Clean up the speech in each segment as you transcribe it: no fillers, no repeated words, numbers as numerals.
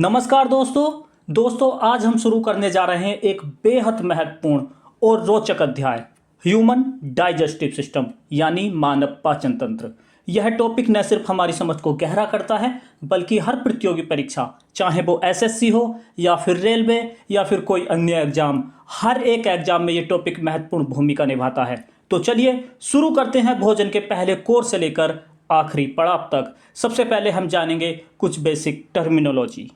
नमस्कार दोस्तों आज हम शुरू करने जा रहे हैं एक बेहद महत्वपूर्ण और रोचक अध्याय ह्यूमन डाइजेस्टिव सिस्टम यानी मानव पाचन तंत्र। यह टॉपिक न सिर्फ हमारी समझ को गहरा करता है बल्कि हर प्रतियोगी परीक्षा, चाहे वो एसएससी हो या फिर रेलवे या फिर कोई अन्य एग्जाम, हर एक एग्जाम में ये टॉपिक महत्वपूर्ण भूमिका निभाता है। तो चलिए शुरू करते हैं भोजन के पहले कोर्स से लेकर आखिरी पड़ाव तक। सबसे पहले हम जानेंगे कुछ बेसिक टर्मिनोलॉजी।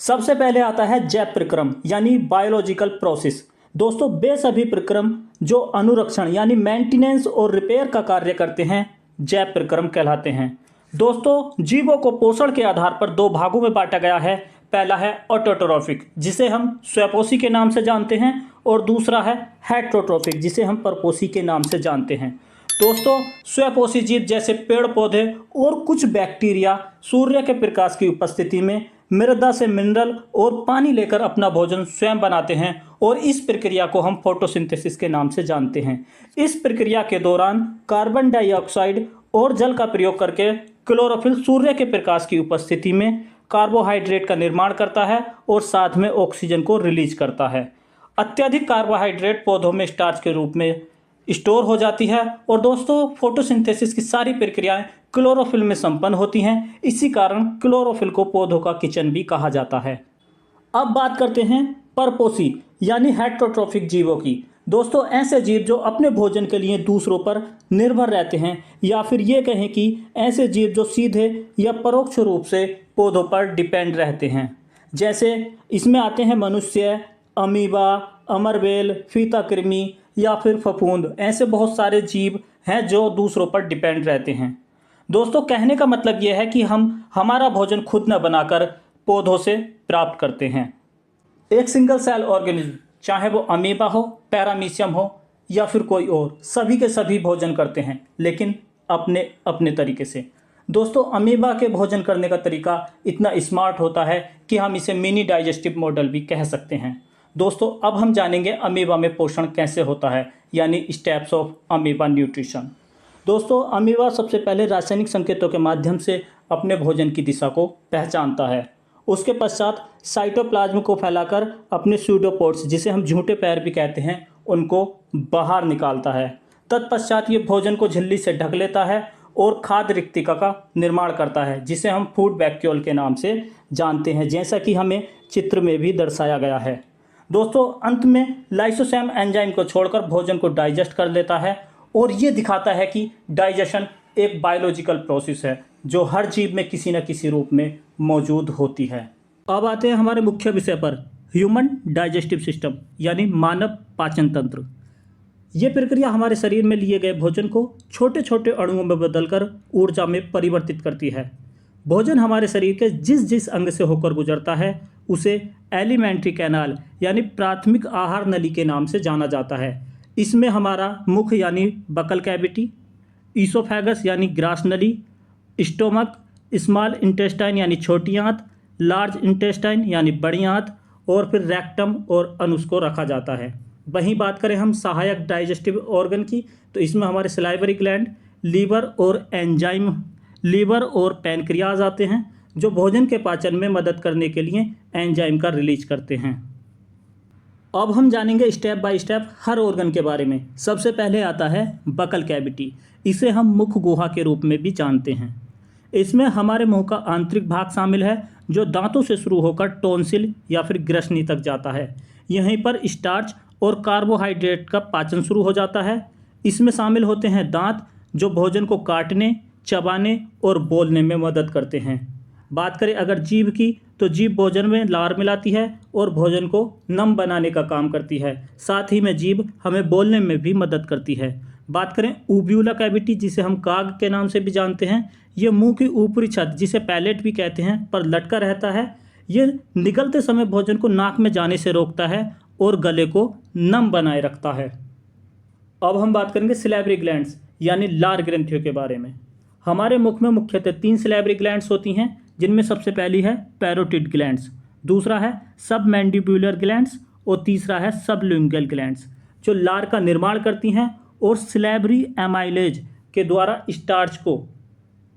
सबसे पहले आता है जैव प्रक्रम यानी बायोलॉजिकल प्रोसेस। दोस्तों वे सभी प्रक्रम जो अनुरक्षण यानी मेंटेनेंस और रिपेयर का कार्य करते हैं जैव प्रक्रम कहलाते हैं। दोस्तों जीवों को पोषण के आधार पर दो भागों में बांटा गया है। पहला है ऑटोट्रोफिक जिसे हम स्वपोषी के नाम से जानते हैं और दूसरा है हेटेरोट्रोफिक जिसे हम परपोषी के नाम से जानते हैं। दोस्तों स्वपोषी जीव जैसे पेड़ पौधे और कुछ बैक्टीरिया सूर्य के प्रकाश की उपस्थिति में मृदा से मिनरल और पानी लेकर अपना भोजन स्वयं बनाते हैं और इस प्रक्रिया को हम फोटोसिंथेसिस के नाम से जानते हैं। इस प्रक्रिया के दौरान कार्बन डाइऑक्साइड और जल का प्रयोग करके क्लोरोफिल सूर्य के प्रकाश की उपस्थिति में कार्बोहाइड्रेट का निर्माण करता है और साथ में ऑक्सीजन को रिलीज करता है। अत्यधिक कार्बोहाइड्रेट पौधों में स्टार्च के रूप में स्टोर हो जाती है और दोस्तों फोटोसिंथेसिस की सारी प्रक्रियाएं क्लोरोफिल में संपन्न होती हैं। इसी कारण क्लोरोफिल को पौधों का किचन भी कहा जाता है। अब बात करते हैं परपोषी यानी हेटेरोट्रोफिक जीवों की। दोस्तों ऐसे जीव जो अपने भोजन के लिए दूसरों पर निर्भर रहते हैं या फिर ये कहें कि ऐसे जीव जो सीधे या परोक्ष रूप से पौधों पर डिपेंड रहते हैं। जैसे इसमें आते हैं मनुष्य, अमीबा, अमरबेल, फीताकृमि या फिर फफूंद। ऐसे बहुत सारे जीव हैं जो दूसरों पर डिपेंड रहते हैं। दोस्तों कहने का मतलब यह है कि हम हमारा भोजन खुद न बनाकर पौधों से प्राप्त करते हैं। एक सिंगल सेल ऑर्गेनिज्म चाहे वो अमीबा हो, पैरामीशियम हो या फिर कोई और, सभी के सभी भोजन करते हैं लेकिन अपने अपने तरीके से। दोस्तों अमीबा के भोजन करने का तरीका इतना स्मार्ट होता है कि हम इसे मिनी डाइजेस्टिव मॉडल भी कह सकते हैं। दोस्तों अब हम जानेंगे अमीबा में पोषण कैसे होता है यानी स्टेप्स ऑफ अमीबा न्यूट्रिशन। दोस्तों अमीबा सबसे पहले रासायनिक संकेतों के माध्यम से अपने भोजन की दिशा को पहचानता है। उसके पश्चात साइटोप्लाज्म को फैलाकर अपने स्यूडोपोड्स जिसे हम झूठे पैर भी कहते हैं उनको बाहर निकालता है। तत्पश्चात ये भोजन को झिल्ली से ढक लेता है और खाद्य रिक्तिका का निर्माण करता है जिसे हम फूड वैक्यूल के नाम से जानते हैं, जैसा कि हमें चित्र में भी दर्शाया गया है। दोस्तों अंत में लाइसोसोम एंजाइम को छोड़कर भोजन को डाइजेस्ट कर लेता है और ये दिखाता है कि डाइजेशन एक बायोलॉजिकल प्रोसेस है जो हर जीव में किसी न किसी रूप में मौजूद होती है। अब आते हैं हमारे मुख्य विषय पर, ह्यूमन डाइजेस्टिव सिस्टम यानी मानव पाचन तंत्र। ये प्रक्रिया हमारे शरीर में लिए गए भोजन को छोटे छोटे अणुओं में बदलकर ऊर्जा में परिवर्तित करती है। भोजन हमारे शरीर के जिस जिस अंग से होकर गुजरता है उसे एलिमेंट्री कैनाल यानी प्राथमिक आहार नली के नाम से जाना जाता है। इसमें हमारा मुख यानी बकल कैविटी, ईसोफेगस यानी ग्रास नली, स्टोमक, स्मॉल इंटेस्टाइन यानी छोटी आंत, लार्ज इंटेस्टाइन यानी बड़ी आंत और फिर रेक्टम और अनुस को रखा जाता है। वहीं बात करें हम सहायक डाइजेस्टिव ऑर्गन की तो इसमें हमारे सलाइवरी ग्लैंड, लीवर और पैनक्रियाज आते हैं जो भोजन के पाचन में मदद करने के लिए एंजाइम का रिलीज करते हैं। अब हम जानेंगे step by step her organ के बारे में। सबसे पहले आता है बकल कैविटी। इसे हम मुख गुहा के रूप में भी जानते हैं। इसमें हमारे मुंह का आंतरिक भाग शामिल है जो दांतों से शुरू होकर टॉन्सिल या फिर ग्रसनी तक जाता है। यहीं पर स्टार्च और कार्बोहाइड्रेट का पाचन शुरू हो जाता है। इसमें शामिल होते हैं दांत जो भोजन को काटने, चबाने और बोलने में मदद करते हैं। बात करें अगर जीभ की तो जीभ भोजन में लार मिलाती है और भोजन को नम बनाने का काम करती है। साथ ही में जीभ हमें बोलने में भी मदद करती है। बात करें ऊव्यूला कैविटी जिसे हम काग के नाम से भी जानते हैं। ये मुंह की ऊपरी छत जिसे पैलेट भी कहते हैं पर लटका रहता है। ये निगलते समय भोजन को नाक में जाने से रोकता है और गले को नम बनाए रखता है। अब हम बात करेंगे सिलेवरी ग्लैंड्स यानी लार ग्रंथियों के बारे में। हमारे मुख में मुख्यतः 3 सिलेवरी ग्लैंड्स होती हैं जिनमें सबसे पहली है पैरोटिड ग्लैंड्स, दूसरा है सबमैंडिबुलर ग्लैंड्स और तीसरा है सबलिंगुअल ग्लैंड्स जो लार का निर्माण करती हैं और सिलेवरी एमाइलेज के द्वारा स्टार्च को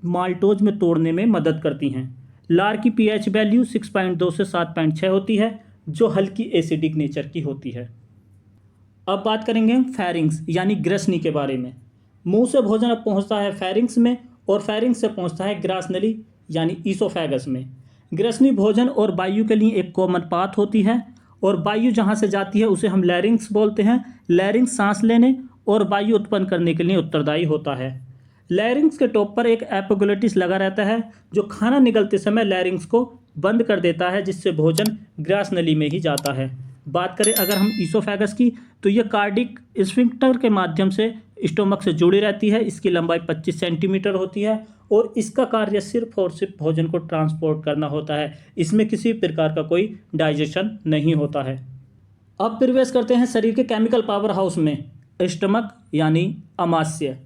माल्टोज में तोड़ने में मदद करती हैं। लार की pH वैल्यू 6.2 से 7.6 होती है, जो हल्की एसिडिक नेचर की होती है। अब बात करेंगे हम फेरिंग्स यानी ग्रसनी के बारे में। मुंह से भोजन अब पहुंचता है फेरिंग्स में और फेरिंग्स से पहुंचता है ग्रासनली यानी ईसोफेगस में। ग्रसनी भोजन और वायु के लिए एक कॉमन पाथ होती है और वायु जहां से जाती है उसे हम लैरिंग्स बोलते हैं। लैरिंग्स सांस लेने और वायु उत्पन्न करने के लिए उत्तरदायी होता है। लैरिंग्स के टॉप पर एक एपिग्लोटिस लगा रहता है जो खाना निगलते समय लैरिंग्स को बंद कर देता है, जिससे भोजन ग्रासनली में ही जाता है। बात करें अगर हम ईसोफेगस की, तो यह कार्डिक स्फिंक्टर के माध्यम से स्टोमक से जुड़ी रहती है। इसकी लंबाई 25 सेंटीमीटर होती है और इसका कार्य सिर्फ और सिर्फ भोजन को ट्रांसपोर्ट करना होता है। इसमें किसी प्रकार का कोई डाइजेशन नहीं होता है। अब प्रवेश करते हैं शरीर के केमिकल पावर हाउस में, स्टमक यानी अमाशय।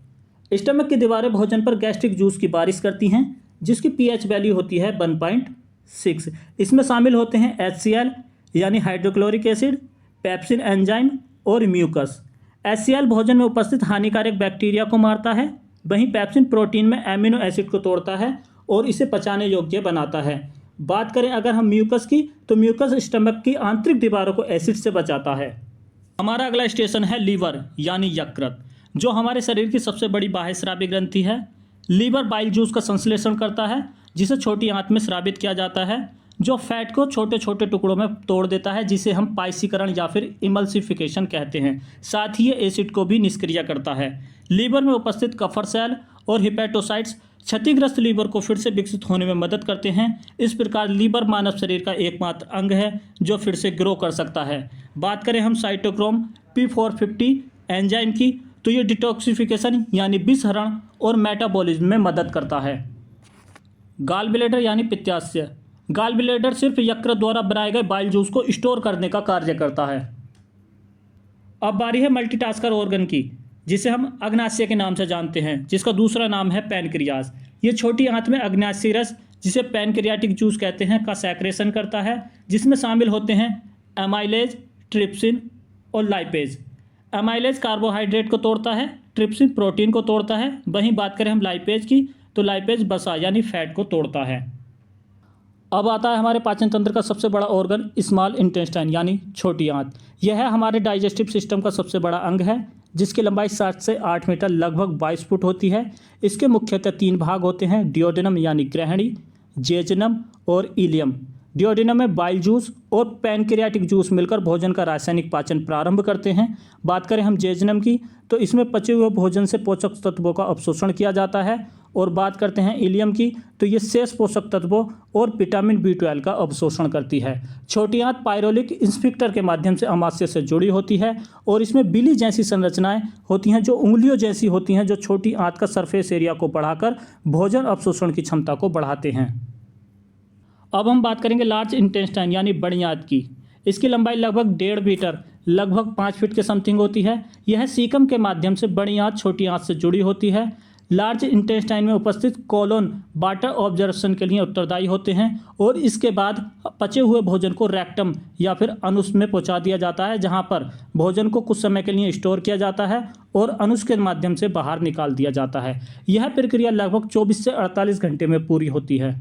स्टमक की दीवारें भोजन पर गैस्ट्रिक जूस की बारिश करती हैं, जिसकी pH वैल्यू होती है 1.6। इसमें शामिल होते हैं HCl यानी हाइड्रोक्लोरिक एसिड, पेप्सिन एंजाइम और म्यूकस। HCl भोजन में उपस्थित हानिकारक बैक्टीरिया को मारता है, वहीं पेप्सिन प्रोटीन में एमिनो एसिड को तोड़ता है और इसे पचाने योग्य बनाता है। बात करें अगर हम म्यूकस की, तो म्यूकस स्टमक की आंतरिक दीवारों को एसिड से बचाता है। हमारा अगला स्टेशन है लीवर यानी यकृत, जो हमारे शरीर की सबसे बड़ी बाह्य स्रावी ग्रंथि है। लीवर बाइल जूस का संश्लेषण करता है, जिसे छोटी आंत में स्रावित किया जाता है, जो फैट को छोटे छोटे टुकड़ों में तोड़ देता है, जिसे हम पाइसीकरण या फिर इमल्सिफिकेशन कहते हैं। साथ ही ये एसिड को भी निष्क्रिय करता है। लीवर में उपस्थित कफर सेल और हिपेटोसाइट्स क्षतिग्रस्त लीवर को फिर से विकसित होने में मदद करते हैं। इस प्रकार लीवर मानव शरीर का एकमात्र अंग है जो फिर से ग्रो कर सकता है। बात करें हम साइटोक्रोम P450 एंजाइम की, तो ये डिटॉक्सिफिकेशन यानी विषहरण और मेटाबॉलिज्म में मदद करता है। गाल ब्लैडर यानी पित्ताशय। गाल ब्लैडर सिर्फ यकृत द्वारा बनाए गए बाइल जूस को स्टोर करने का कार्य करता है। अब बारी है मल्टीटास्कर ऑर्गन की, जिसे हम अग्नाशय के नाम से जानते हैं, जिसका दूसरा नाम है पैनक्रियाज। ये छोटी आंत में अग्नाशयी रस, जिसे पैनक्रियाटिक जूस कहते हैं, का सेक्रेशन करता है, जिसमें शामिल होते हैं एमाइलेज, ट्रिप्सिन और लाइपेज। एमाइलेज कार्बोहाइड्रेट को तोड़ता है, ट्रिप्सिन प्रोटीन को तोड़ता है। वहीं बात करें हम लाइपेज की, तो लाइपेज वसा यानी फैट को तोड़ता है। अब आता है हमारे पाचन तंत्र का सबसे बड़ा ऑर्गन स्मॉल इंटेस्टाइन यानी छोटी आंत। यह है हमारे डाइजेस्टिव सिस्टम का सबसे बड़ा अंग है, जिसकी लंबाई 7 से 8 मीटर लगभग 22 फुट होती है। इसके मुख्यतः 3 भाग होते हैं, डिओडेनम यानी ग्रहणी, जेजनम और इलियम। डिओडेनम में बाइल जूस और पैनक्रियाटिक जूस मिलकर भोजन का रासायनिक पाचन प्रारंभ करते हैं। बात करें हम जेजनम की, तो इसमें पचे हुए भोजन से पोषक तत्वों का अवशोषण किया जाता है। और बात करते हैं इलियम की, तो ये शेष पोषक तत्वों और विटामिन B12 का अवशोषण करती है। छोटी आंत पायरोलिक स्फिंक्टर के माध्यम से अमाशय से जुड़ी होती है और इसमें बिली जैसी संरचनाएं होती हैं, जो उंगलियों जैसी होती हैं, जो छोटी आंत का सरफेस एरिया को बढ़ाकर भोजन अवशोषण की क्षमता को बढ़ाते हैं। अब हम बात करेंगे लार्ज इंटेस्टाइन यानी बड़ी आंत की। इसकी लंबाई लगभग 1.5 मीटर लगभग 5 फीट के समथिंग होती है। यह सीकम के माध्यम से बड़ी आंत छोटी आंत से जुड़ी होती है। लार्ज इंटेस्टाइन में उपस्थित कोलोन वाटर ऑब्जर्वेशन के लिए उत्तरदायी होते हैं और इसके बाद पचे हुए भोजन को रेक्टम या फिर अनुस में पहुंचा दिया जाता है, जहां पर भोजन को कुछ समय के लिए स्टोर किया जाता है और अनुस के माध्यम से बाहर निकाल दिया जाता है। यह प्रक्रिया लगभग 24 से 48 घंटे में पूरी होती है।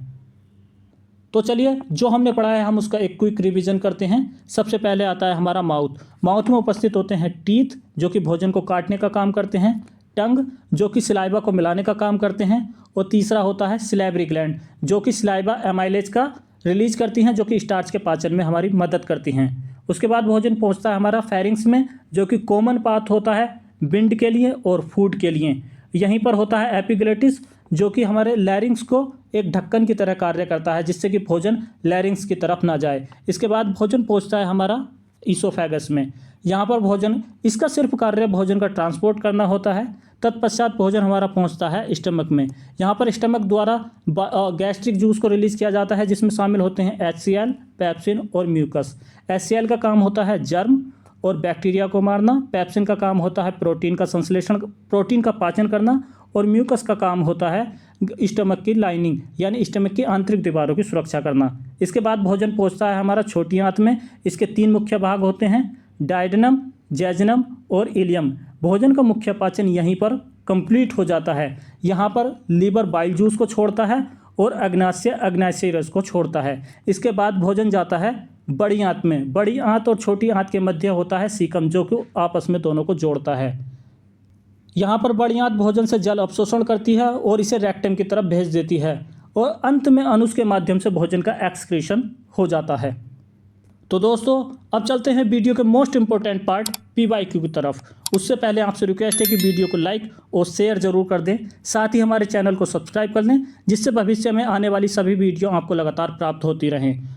तो चलिए, जो हमने पढ़ा है हम उसका एक क्विक रिवीजन करते हैं। सबसे पहले आता है हमारा माउथ। माउथ में उपस्थित होते हैं टीथ, जो कि भोजन को काटने का काम करते हैं, टंग, जो कि सिलाइवा को मिलाने का काम करते हैं, और तीसरा होता है सिलेबरी ग्लैंड, जो कि सिलाइवा एमाइलेज का रिलीज करती हैं, जो कि स्टार्च के पाचन में हमारी मदद करती हैं। उसके बाद भोजन पहुंचता है हमारा फेरिंग्स में, जो कि कॉमन पाथ होता है विंड के लिए और फूड के लिए। यहीं पर होता है एपिग्लोटिस, जो कि हमारे लैरिंग्स को एक ढक्कन की तरह कार्य करता है, जिससे कि भोजन लैरिंग्स की तरफ ना जाए। इसके बाद भोजन पहुंचता है हमारा ईसोफेगस में। यहाँ पर भोजन, इसका सिर्फ कार्य भोजन का ट्रांसपोर्ट करना होता है। तत्पश्चात भोजन हमारा पहुंचता है स्टमक में। यहाँ पर स्टमक द्वारा गैस्ट्रिक जूस को रिलीज किया जाता है, जिसमें शामिल होते हैं HCl, पेप्सिन और म्यूकस। HCl का काम होता है जर्म और बैक्टीरिया को मारना, पेप्सिन का काम होता है प्रोटीन का संश्लेषण, प्रोटीन का पाचन करना, और म्यूकस का काम होता है स्टमक की लाइनिंग यानी स्टमक की आंतरिक दीवारों की सुरक्षा करना। इसके बाद भोजन पहुंचता है हमारा छोटी आंत में। इसके 3 मुख्य भाग होते हैं, डायडेनम, जेजनम और इलियम। भोजन का मुख्य पाचन यहीं पर कंप्लीट हो जाता है। यहाँ पर लीवर बाइल जूस को छोड़ता है और अग्नाशय रस को छोड़ता है। इसके बाद भोजन जाता है बड़ी आंत में। बड़ी आंत और छोटी आंत के मध्य होता है सीकम, जो कि आपस में दोनों को जोड़ता है। यहाँ पर बड़ी आंत भोजन से जल अवशोषण करती है और इसे रेक्टम की तरफ भेज देती है और अंत में अनुस के माध्यम से भोजन का एक्सक्रीशन हो जाता है। तो दोस्तों अब चलते हैं वीडियो के मोस्ट इंपॉर्टेंट पार्ट PYQ की तरफ। उससे पहले आपसे रिक्वेस्ट है कि वीडियो को लाइक और शेयर जरूर कर दें, साथ ही हमारे चैनल को सब्सक्राइब कर लें, जिससे भविष्य में आने वाली सभी वीडियो आपको लगातार प्राप्त होती रहें।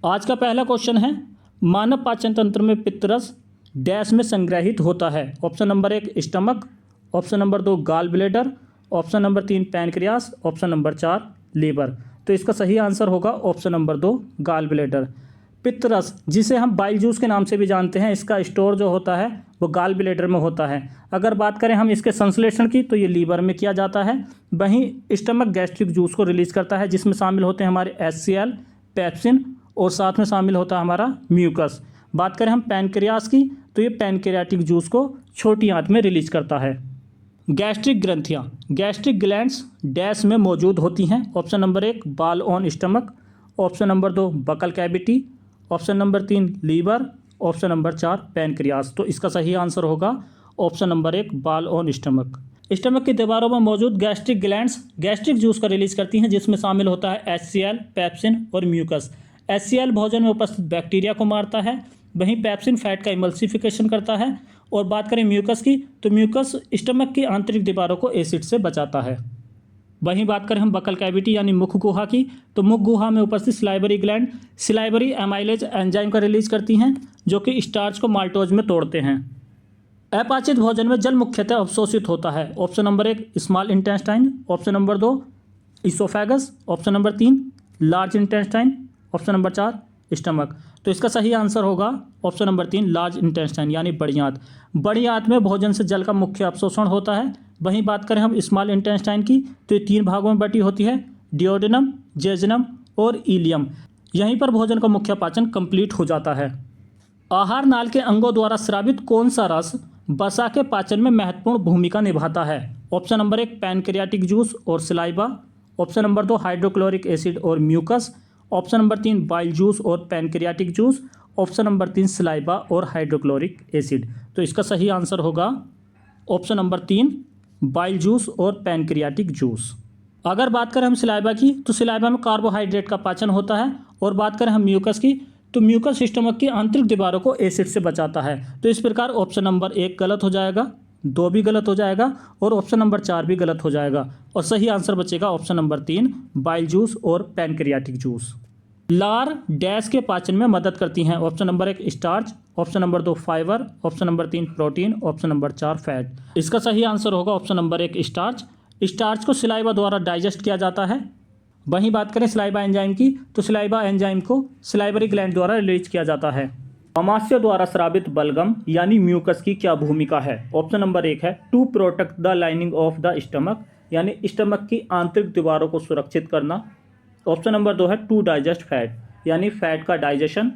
आज का पहला क्वेश्चन है, मानव पाचन तंत्र में पित्तरस डैश में संग्रहित होता है। Option number 1 stomach, option number 2 gall bladder, option number 3 pancreas, option number 4 liver. तो इसका सही आंसर होगा ऑप्शन नंबर 2 गाल ब्लेडर। पित्तरस, जिसे हम बाइल जूस के नाम से भी जानते हैं, इसका स्टोर जो होता है वो गाल ब्लेडर में होता है। अगर बात करें हम इसके संश्लेषण की तो ये लीवर में किया जाता है। वहीं स्टमक गैस्ट्रिक जूस को रिलीज करता है, जिसमें शामिल होते हैं हमारे HCl, पेप्सिन और साथ में शामिल होता है हमारा म्यूकस। बात करें हम पैनक्रियास की तो ये पैनक्रियाटिक जूस को छोटी आंत में रिलीज करता है। गैस्ट्रिक ग्रंथियाँ, गैस्ट्रिक ग्लैंड्स डैश में मौजूद होती हैं। Option number 1 wall of stomach, option number 2 buccal cavity, option number 3 liver, option number 4 pancreas. तो इसका सही आंसर होगा option number 1 wall of stomach. Stomach की दीवारों में मौजूद गैस्ट्रिक ग्लैंड्स गैस्ट्रिक जूस को रिलीज करती हैं, जिसमें शामिल होता है HCl, पेप्सिन और म्यूकस। HCl भोजन में उपस्थित बैक्टीरिया को मारता है, वहीं पेप्सिन फैट का इमल्सिफिकेशन करता है। और बात करें म्यूकस की तो म्यूकस स्टमक की आंतरिक दीवारों को एसिड से बचाता है। वहीं बात करें हम बकल कैविटी यानी मुख गुहा की तो मुख गुहा में उपस्थित salivary gland salivary amylase enzyme का रिलीज करती हैं, जो कि स्टार्च को माल्टोज में तोड़ते हैं। अपाचित भोजन में जल मुख्यतः अवशोषित होता है। Option number 1 small intestine, option number 2 oesophagus, option number 3 large intestine, option number 4 stomach. तो इसका सही आंसर होगा ऑप्शन नंबर 3 लार्ज इंटेस्टाइन यानी बड़ी आंत। बड़ी आंत में भोजन से जल का मुख्य अवशोषण होता है। वहीं बात करें हम स्मॉल इंटेस्टाइन की तो ये 3 भागों में बटी होती है, डिओडेनम, जेजुनम और इलियम। यहीं पर भोजन का मुख्य पाचन कंप्लीट हो जाता है। आहार नाल के अंगों द्वारा स्रावित कौन सा रस वसा के पाचन में महत्वपूर्ण भूमिका निभाता है। ऑप्शन नंबर 1 पैनक्रियाटिक जूस और saliva, option number 2 hydrochloric acid और mucus, option number 3 bile juice और pancreatic juice, option number 3 saliva और हाइड्रोक्लोरिक एसिड। तो इसका सही आंसर होगा ऑप्शन नंबर 3 बाइल जूस और पैनक्रियाटिक जूस। अगर बात करें हम सिलाइबा की तो सिलाइबा में कार्बोहाइड्रेट का पाचन होता है। और बात करें हम म्यूकस की तो म्यूकस स्टमक की आंतरिक दीवारों को एसिड से बचाता है। तो इस प्रकार ऑप्शन नंबर 1 गलत हो जाएगा, 2 भी गलत हो जाएगा और ऑप्शन नंबर 4 भी गलत हो जाएगा और सही आंसर बचेगा ऑप्शन नंबर 3 बाइल जूस और पैनक्रियाटिक जूस। लार डैश के पाचन में मदद करती हैं। Option number 1 starch, option number 2 fibre, option number 3 protein, option number 4 fat. इसका सही आंसर होगा ऑप्शन नंबर 1 स्टार्च। स्टार्च को सिलाइबा द्वारा डाइजेस्ट किया जाता है। वहीं बात करें सिलाइबा एंजाइम की तो सिलाइबा एंजाइम को सिलाइवरी ग्लैंड द्वारा रिलीज किया जाता है। अमाशय द्वारा स्रावित बलगम यानी म्यूकस की क्या भूमिका है। ऑप्शन नंबर 1 है to protect the lining of the stomach यानी स्टमक की आंतरिक दीवारों को सुरक्षित करना। ऑप्शन नंबर 2 है टू डाइजेस्ट फैट यानी फैट का डाइजेशन।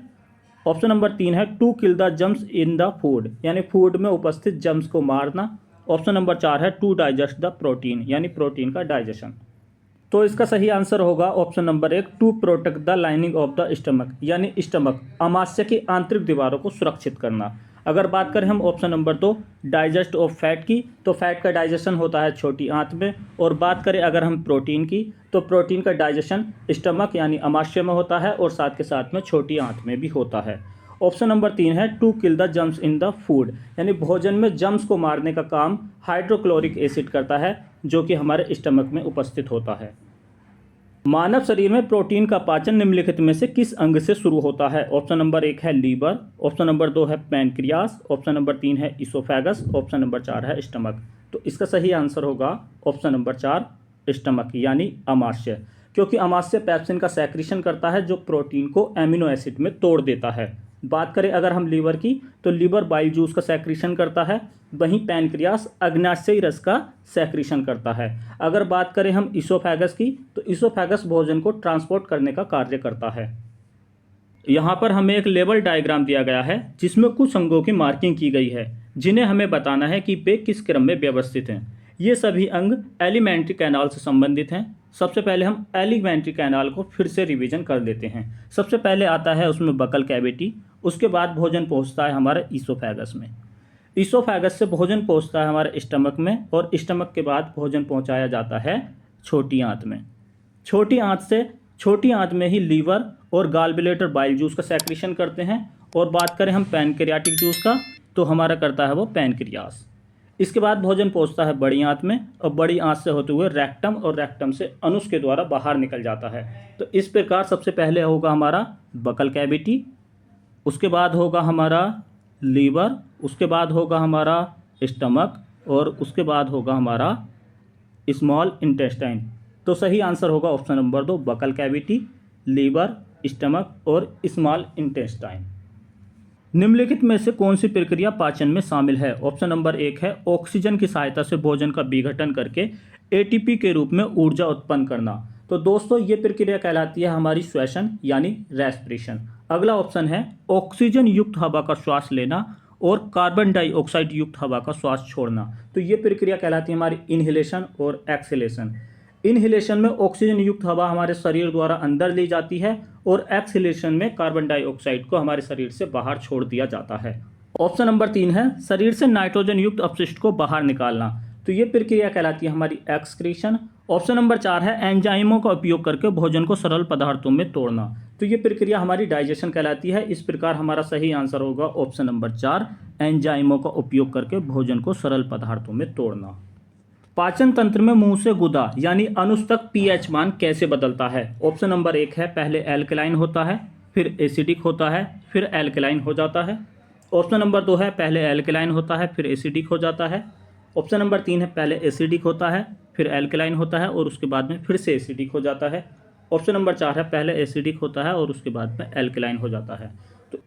ऑप्शन नंबर 3 है to kill the germs in the food यानी फूड में उपस्थित जम्स को मारना। ऑप्शन नंबर 4 है टू डाइजेस्ट द प्रोटीन यानी प्रोटीन का डाइजेशन। तो इसका सही आंसर होगा option number 1 to protect the lining of the stomach यानी स्टमक अमाशय की आंतरिक दीवारों को सुरक्षित करना। अगर बात करें हम option number 2 digest of fat की तो फैट का डाइजेशन होता है छोटी आंत में। और बात करें अगर हम प्रोटीन की तो प्रोटीन का डाइजेशन स्टमक यानी अमाशय में होता है और साथ के साथ में छोटी आंत में भी होता है। ऑप्शन नंबर 3 है to kill the germs in the food यानी भोजन में जम्स को मारने का काम हाइड्रोक्लोरिक एसिड करता है, जो कि हमारे स्टमक में उपस्थित होता है। मानव शरीर में प्रोटीन का पाचन निम्नलिखित में से किस अंग से शुरू होता है। ऑप्शन नंबर 1 है लीवर, ऑप्शन नंबर 2 है पैनक्रियास, ऑप्शन नंबर 3 है इसोफेगस, ऑप्शन नंबर 4 है स्टमक। तो इसका सही आंसर होगा ऑप्शन नंबर 4 स्टमक यानी अमाशय, क्योंकि अमाशय पेप्सिन का सेक्रेशन करता है जो प्रोटीन को एमिनो एसिड में तोड़ देता है। बात करें अगर हम लीवर की तो लीवर बाइल जूस का सेक्रेशन करता है, वहीं पैनक्रियास अग्नाशयी रस का सेक्रेशन करता है। अगर बात करें हम इसोफेगस की तो इसोफेगस भोजन को ट्रांसपोर्ट करने का कार्य करता है। यहाँ पर हमें एक लेवल डायग्राम दिया गया है जिसमें कुछ अंगों की मार्किंग की गई है, जिन्हें हमें बताना है कि वे किस क्रम में व्यवस्थित हैं। ये सभी अंग एलिमेंट्री कैनाल से संबंधित हैं। सबसे पहले हम एलिमेंट्री कैनाल को फिर से रिवीजन कर लेते हैं। सबसे पहले आता है उसमें बकल कैविटी, उसके बाद भोजन पहुंचता है हमारे ईसोफेगस में, ईसोफेगस से भोजन पहुंचता है हमारे स्टमक में, और स्टमक के बाद भोजन पहुंचाया जाता है छोटी आंत में। छोटी आंत में ही लीवर और गॉलब्लैडर बाइल जूस का सेक्रेशन करते हैं। और बात करें हम पैनक्रियाटिक जूस का, तो हमारा करता है वो पैनक्रियास। इसके बाद भोजन पहुंचता है बड़ी आंत में, और बड़ी आंत से होते हुए रेक्टम, और रेक्टम से अनुस के द्वारा बाहर निकल जाता है। तो इस प्रकार सबसे पहले होगा हमारा बकल कैविटी, उसके बाद होगा हमारा लीवर, उसके बाद होगा हमारा स्टमक, और उसके बाद होगा हमारा स्मॉल इंटेस्टाइन। तो सही आंसर होगा option number 2, buccal cavity, liver, stomach और स्मॉल इंटेस्टाइन। निम्नलिखित में से कौन सी प्रक्रिया पाचन में शामिल है? ऑप्शन नंबर 1 है ऑक्सीजन की सहायता से भोजन का विघटन करके एटीपी के रूप में ऊर्जा उत्पन्न करना। तो दोस्तों ये प्रक्रिया कहलाती है हमारी श्वसन यानी रेस्पिरेशन। अगला ऑप्शन है ऑक्सीजन युक्त हवा का श्वास लेना और कार्बन डाइऑक्साइड युक्त हवा का श्वास छोड़ना। तो ये प्रक्रिया कहलाती है हमारी इनहेलेशन और एक्सहेलेशन। इनहेलेशन में ऑक्सीजन युक्त हवा हमारे शरीर द्वारा अंदर ली जाती है, और एक्सहेलेशन में कार्बन डाइऑक्साइड को हमारे शरीर से बाहर छोड़ दिया जाता है। ऑप्शन नंबर 3 है शरीर से नाइट्रोजन युक्त अपशिष्ट को बाहर निकालना। तो ये प्रक्रिया कहलाती है हमारी एक्सक्रीशन। ऑप्शन नंबर 4 है एंजाइमों का उपयोग करके भोजन को सरल पदार्थों में तोड़ना। तो ये प्रक्रिया हमारी डाइजेशन कहलाती है। इस प्रकार हमारा सही आंसर होगा ऑप्शन नंबर 4, एंजाइमों का उपयोग करके भोजन को सरल पदार्थों में तोड़ना। पाचन तंत्र में मुंह से गुदा यानी अनुस तक पीएच मान कैसे बदलता है? ऑप्शन नंबर 1 है पहले एल्कलाइन होता है, फिर एसिडिक होता है, फिर एल्कलाइन हो जाता है। ऑप्शन नंबर 2 है पहले एल्कलाइन होता है, फिर एसिडिक हो जाता है। ऑप्शन नंबर 3 है पहले एसिडिक होता है, फिर एल्कलाइन होता है और उसके बाद में फिर से एसिडिक हो जाता है। ऑप्शन नंबर 4 है पहले एसिडिक होता है और उसके बाद में एल्कलाइन हो जाता है। तो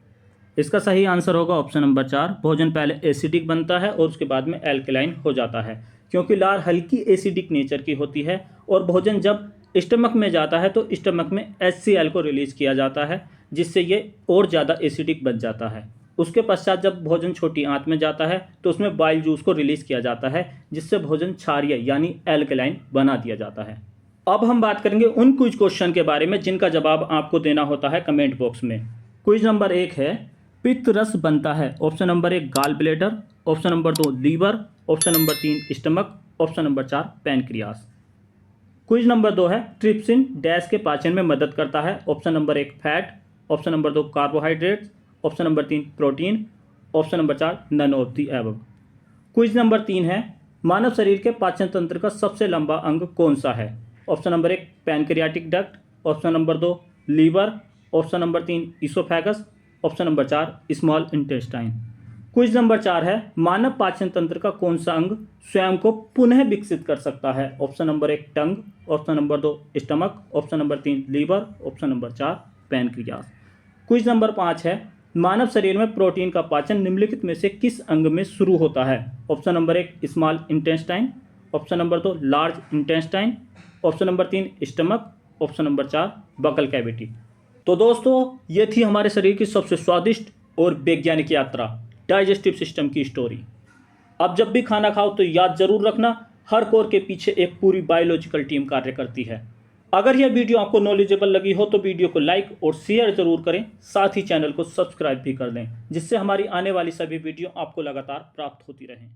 इसका सही आंसर होगा ऑप्शन नंबर 4, भोजन पहले एसिडिक बनता है और उसके बाद में एल्कलाइन हो जाता है, क्योंकि लार हल्की एसिडिक नेचर की होती है, और भोजन जब स्टमक में जाता है तो स्टमक में HCl को रिलीज किया जाता है, जिससे ये और ज़्यादा एसिडिक बन जाता है। उसके पश्चात जब भोजन छोटी आंत में जाता है तो उसमें बाइल जूस को रिलीज किया जाता है, जिससे भोजन क्षारीय यानी एल्कलाइन बना दिया जाता है। अब हम बात करेंगे उन क्विज क्वेश्चन के बारे में जिनका जवाब आपको देना होता है कमेंट बॉक्स में। क्विज नंबर 1 है पित्त रस बनता है। Option number 1 gall bladder, option number 2 liver, option number 3 stomach, option number 4 pancreas. Quiz number 2 है ट्रिप्सिन डैश के पाचन में मदद करता है। Option number 1 fat, option number 2 carbohydrates, option number 3 protein, option number 4 none of the above. Quiz number 3 है मानव शरीर के पाचन तंत्र का सबसे लंबा अंग कौन सा है? Option number 1 pancreatic duct, option number 2 liver, option number 3 oesophagus, option number 4 small intestine. Quiz number 4 है मानव पाचन तंत्र का कौन सा अंग स्वयं को पुनः विकसित कर सकता है? Option number 1 tongue, option number 2 stomach, option number 3 liver, option number 4 pancreas. Quiz number 5 है मानव शरीर में प्रोटीन का पाचन निम्नलिखित में से किस अंग में शुरू होता है? Option number 1 small intestine, option number 2 large intestine, option number 3 stomach, option number 4 buccal cavity. तो दोस्तों ये थी हमारे शरीर की सबसे स्वादिष्ट और वैज्ञानिक यात्रा, डाइजेस्टिव सिस्टम की स्टोरी। अब जब भी खाना खाओ तो याद जरूर रखना, हर कोर के पीछे एक पूरी बायोलॉजिकल टीम कार्य करती है। अगर यह वीडियो आपको नॉलेजेबल लगी हो तो वीडियो को लाइक और शेयर जरूर करें, साथ ही चैनल को सब्सक्राइब भी कर लें, जिससे हमारी आने वाली सभी वीडियो आपको लगातार प्राप्त होती रहें।